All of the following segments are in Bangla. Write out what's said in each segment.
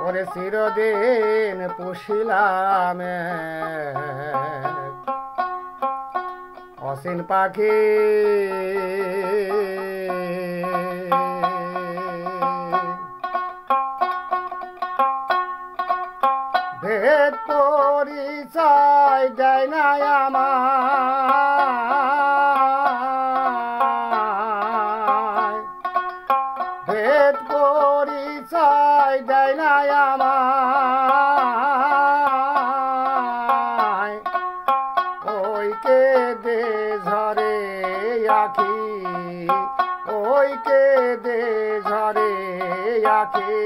ওরে চিরদিন পুষিলাম অসীন পাখি, ভেদ পরিচয় দেয় না আমায়, ভেদ পরিচয় দেয় না আমায়, ওই কে দে ঝরে আখি, ওই কে দে ঝরে আখি,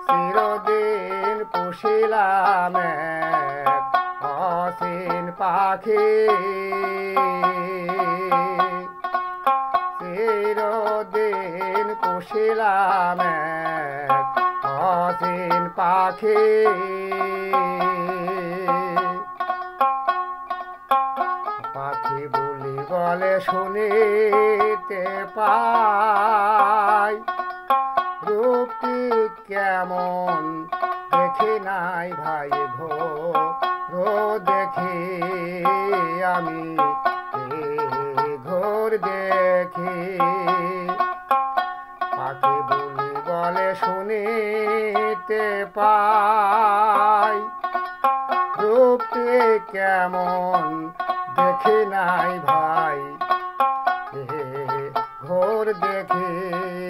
চিরদিন পুষিলাম অসীন পাখি, চিরদিন পুষিলাম অসীন পাখি। পাখি বলি বলে শুনিতে পাই, রূপটি কেমন দেখি নাই ভাই ঘোর দেখি আমি ঘোর দেখি। পাখি বলি বলে শুনিতে পাই, রূপটি কেমন দেখি নাই ভাই ঘোর দেখি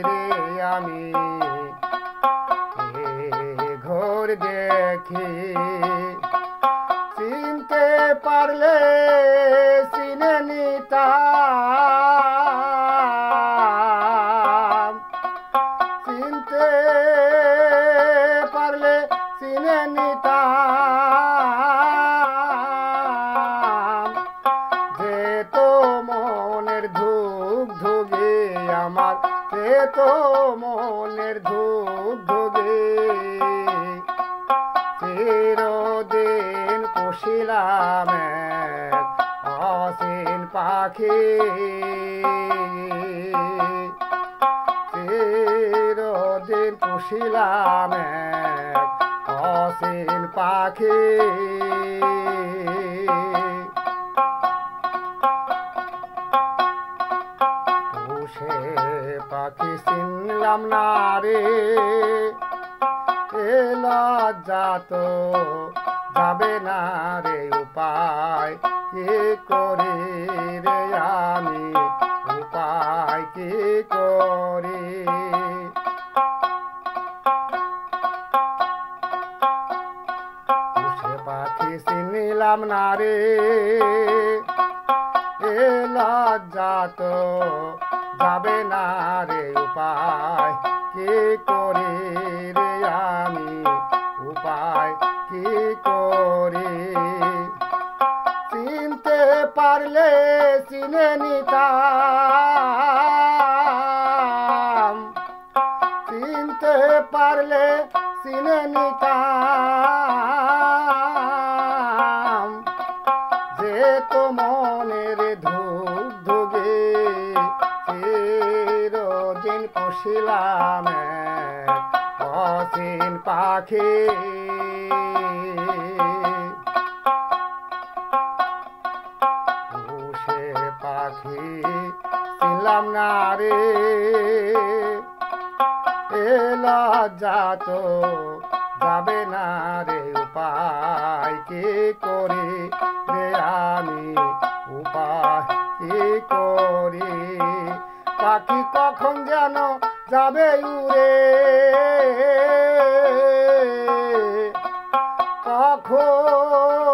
রে আমি ঘোর দেখি। চিনতে পারলে চিনে নিতাম, চিনতে পারলে চিনে নিতাম, যে তো মনের ধুক ধুগে আমার, যে তো মনের ধুক ধুগে, চিরদিন পুষিলাম অসীন পাখি, চিরদিন পুষিলাম অসীন পাখি। পুষে পাখি চিনলাম না রে, এ লজ্জা তো যাবে না রে, উপায় কি করি রে আমি, উপায় কি করি। পুষে পাখি চিনলাম না রে, এ লজ্জা তো যাবে না রে, উপায় কি করি রে আমি, উপায় কি করি। চিনতে পারলে চিনে নিতাম, চিনতে পারলে চিনে নিতাম, যে তো মনের ধুক ধুগে, চিরদিন পুষিলাম অসীন পাখি। পুষে পাখি চিনলাম না রে, এ লজ্জা তো যাবে না রে, উপায় কি করি রে আমি, উপায় কি করি। পাখি কখন যেন যাবে উড়ে,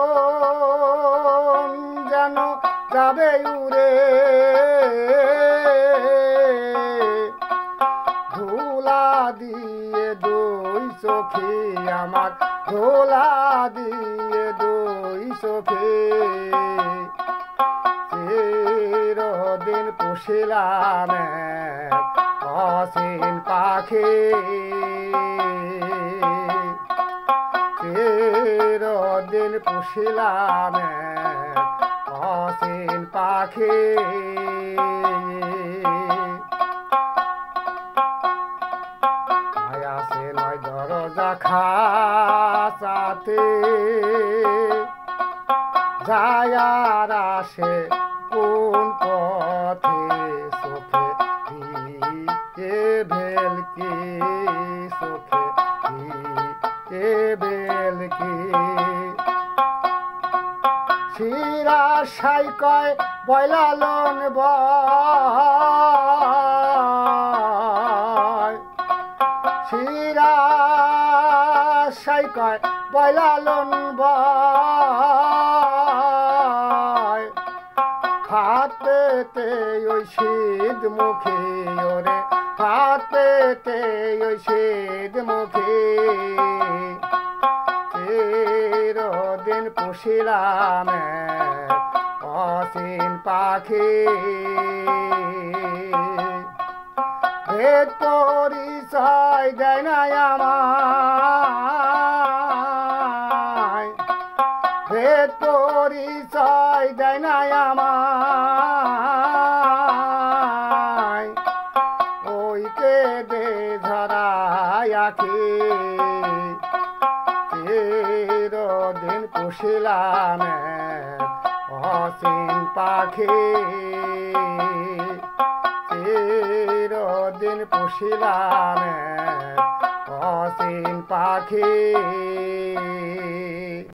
কখন যেন যাবে উড়ে, ধুলা দিয়ে দুই চোখে আমার, ধুলা দিয়ে দুই চোখে, চিরদিন পুষিলাম অসীন পাখি, চিরদিন পুষিলাম অসীন পাখি। মায়া সে নয় খাঁচাতে যায়ার আসে কোন পথে চোখে দিকে ভেলকি চোখে দিকে ভেলকি শিরা সাই কয় বয়লালন বয় শিরা সাই কয় বয়লালন বয় হাত পেতে ওই শীত মুখী ওরে হাত পেতে ওই শীত মুখী চিরদিন পুষিলাম অসীন পাখি ভেদ পরিচয় দেয় না আমায় ভেদ পরিচয় দেয় না আমায় ওই কে দে ঝরায় আখি চিরদিন পুষিলাম অসীন পাখি চিরদিন পুষিলাম অসীন পাখি